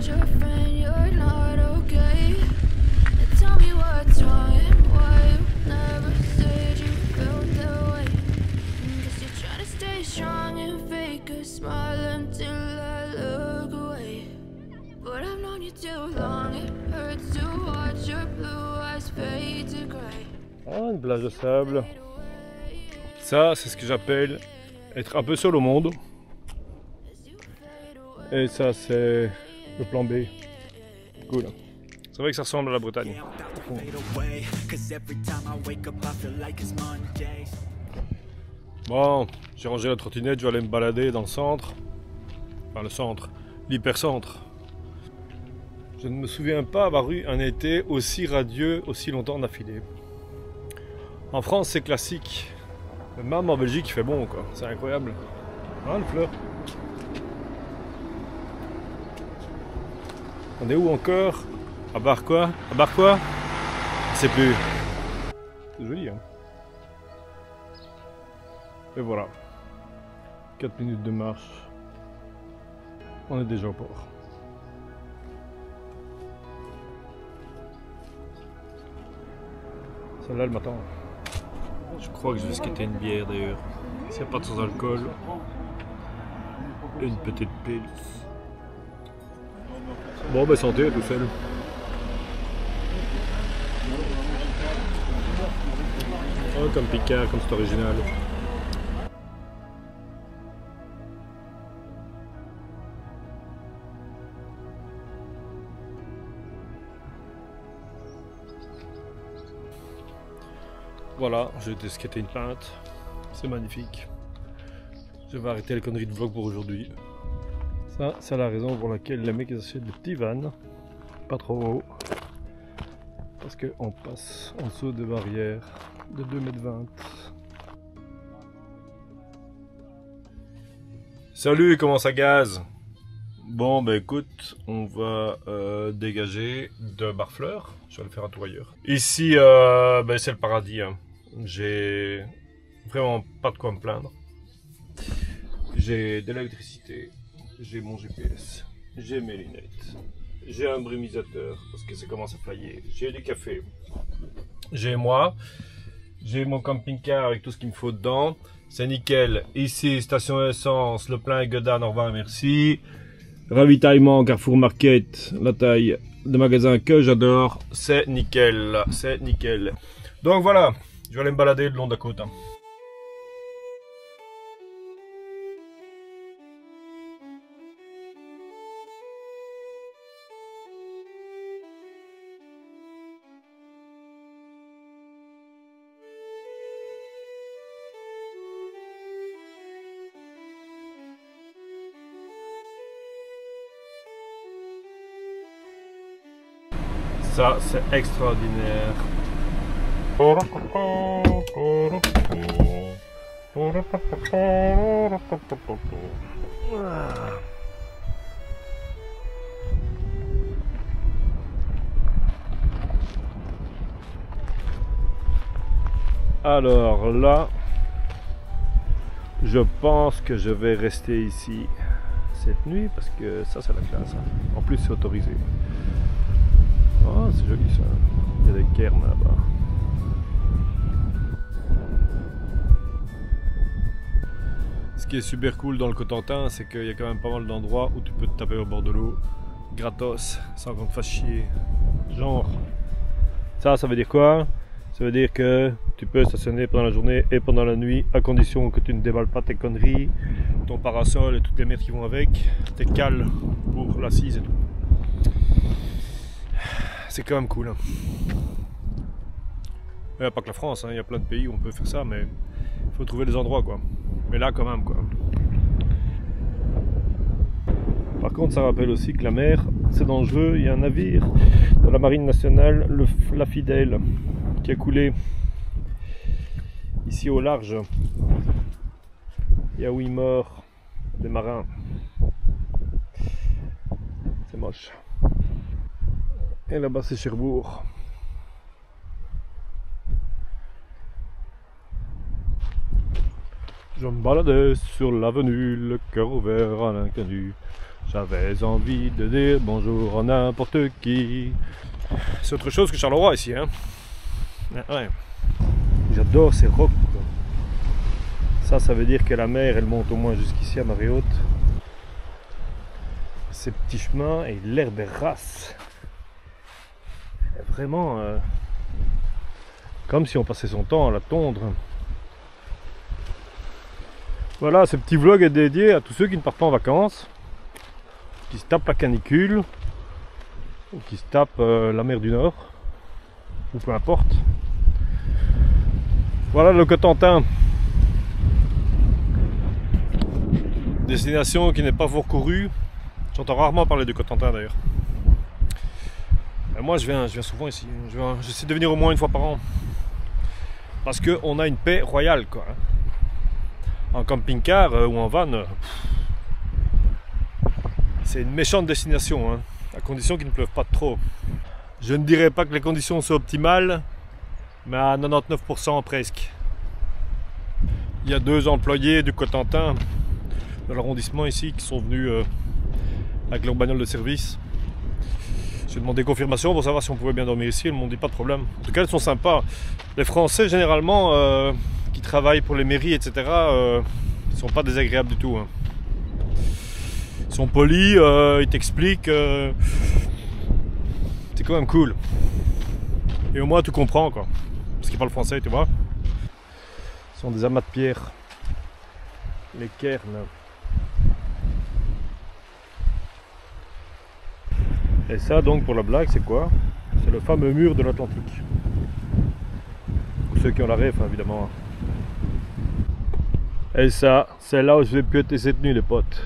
told your friend you're not okay. And tell me what's wrong and why you never said you felt that way. Guess you're trying to stay strong and fake a smile until I look away. But I've known you too long, it hurts to watch your blue eyes fade to gray. Ah, une plage de sable. Ça, c'est ce que j'appelle être un peu seul au monde. Et ça, c'est le plan B. Cool. C'est vrai que ça ressemble à la Bretagne. Bon, j'ai rangé la trottinette, je vais aller me balader dans le centre. Enfin, le centre, l'hypercentre. Je ne me souviens pas avoir eu un été aussi radieux, aussi longtemps d'affilée. En France, c'est classique. Mais même en Belgique, il fait bon, quoi. C'est incroyable. Ah, le fleur. On est où encore? À Bar quoi? À Bar quoi? Je sais plus. C'est joli, hein. Et voilà. 4 minutes de marche. On est déjà au port. Celle-là, elle m'attend. Je crois que je vais skater une bière d'ailleurs. S'il n'y a pas de sans alcool. Et une petite pils. Bon, ben santé, tout seul. Oh, comme Picard, comme c'est original. Voilà, j'ai été skater une pinte. C'est magnifique. Je vais arrêter les conneries de vlog pour aujourd'hui. Ça, c'est la raison pour laquelle les mecs achètent des petits vannes. Pas trop haut. Parce qu'on passe en dessous des barrières de 2,20 m. Salut, comment ça gaze? Bon, bah écoute, on va dégager de Barfleur. Je vais le faire un tour ailleurs. Ici, bah, c'est le paradis. Hein. J'ai vraiment pas de quoi me plaindre. J'ai de l'électricité, j'ai mon GPS, j'ai mes lunettes, j'ai un brumisateur parce que ça commence à faillir, j'ai du café, j'ai moi, j'ai mon camping-car avec tout ce qu'il me faut dedans. C'est nickel. Ici, station essence, le plein Godan, au revoir et merci. Ravitaillement Carrefour Market, la taille de magasin que j'adore, c'est nickel, c'est nickel. Donc voilà, je vais aller me balader le long de la côte. Hein. Ça, c'est extraordinaire. Alors là, je pense que je vais rester ici cette nuit parce que ça, c'est la classe. En plus, c'est autorisé. Oh, c'est joli ça. Il y a des cairns là-bas. Ce qui est super cool dans le Cotentin, c'est qu'il y a quand même pas mal d'endroits où tu peux te taper au bord de l'eau, gratos, sans qu'on te fasse chier. Genre, ça veut dire quoi? Ça veut dire que tu peux stationner pendant la journée et pendant la nuit, à condition que tu ne déballes pas tes conneries, ton parasol et toutes les merdes qui vont avec, tes cales pour l'assise et tout. C'est quand même cool. Il n'y a pas que la France, hein. Il y a plein de pays où on peut faire ça, mais il faut trouver des endroits quoi. Mais là quand même quoi. Par contre ça rappelle aussi que la mer c'est dangereux. Il y a un navire de la marine nationale, la Fidèle, qui a coulé ici au large. Il y a 8 morts des marins. C'est moche. Et là-bas c'est Cherbourg. Je me baladais sur l'avenue, le cœur ouvert à l'inconnu. J'avais envie de dire bonjour à n'importe qui. C'est autre chose que Charleroi ici, hein. Ouais. J'adore ces rocs, quoi. Ça veut dire que la mer, elle monte au moins jusqu'ici à marée haute. Ces petits chemins et l'herbe est rase. Vraiment, comme si on passait son temps à la tondre. Voilà, ce petit vlog est dédié à tous ceux qui ne partent pas en vacances, qui se tapent la canicule, ou qui se tapent la mer du Nord, ou peu importe. Voilà le Cotentin. Destination qui n'est pas parcourue. J'entends rarement parler de Cotentin d'ailleurs. Moi je viens souvent ici. J'essaie de venir au moins une fois par an. Parce qu'on a une paix royale, quoi. En camping-car ou en van, c'est une méchante destination, hein, à condition qu'il ne pleuve pas trop. Je ne dirais pas que les conditions sont optimales, mais à 99% presque. Il y a 2 employés du Cotentin, de l'arrondissement ici, qui sont venus avec leur bagnole de service. J'ai demandé confirmation pour savoir si on pouvait bien dormir ici, ils m'ont dit pas de problème. En tout cas, ils sont sympas. Les Français, généralement, qui travaillent pour les mairies, etc., ils sont pas désagréables du tout, hein. Ils sont polis, ils t'expliquent. C'est quand même cool. Et au moins, tu comprends, quoi. Parce qu'ils parlent français, tu vois. Ce sont des amas de pierre. Les cairns. Et ça, donc, pour la blague, c'est quoi? C'est le fameux mur de l'Atlantique. Pour ceux qui ont la rêve, évidemment. Et ça, c'est là où je vais pioter cette nuit, les potes.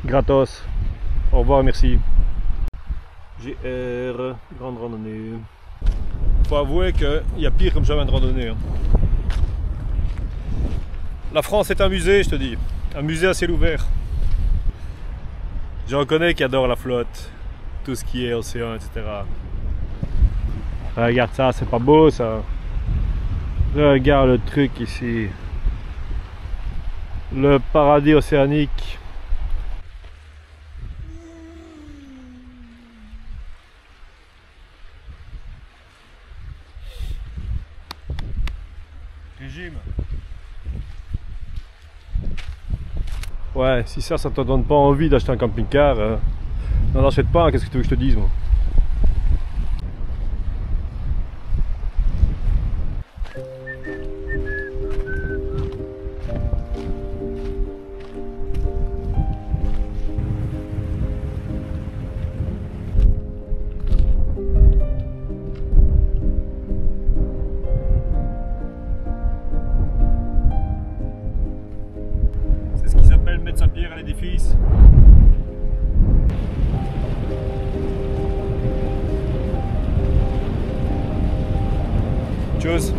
Gratos. Au revoir, merci. GR, grande randonnée. Faut avouer qu'il y a pire comme chemin de randonnée, hein. La France est un musée, je te dis. Un musée à ciel ouvert. J'en connais qui adorent la flotte, tout ce qui est océan, etc. Regarde ça, c'est pas beau ça. Regarde le truc ici. Le paradis océanique. Régime. Ouais, si ça te donne pas envie d'acheter un camping-car, n'en achète pas, hein, qu'est-ce que tu veux que je te dise, moi? Mettre sa pierre à l'édifice. Tchuss.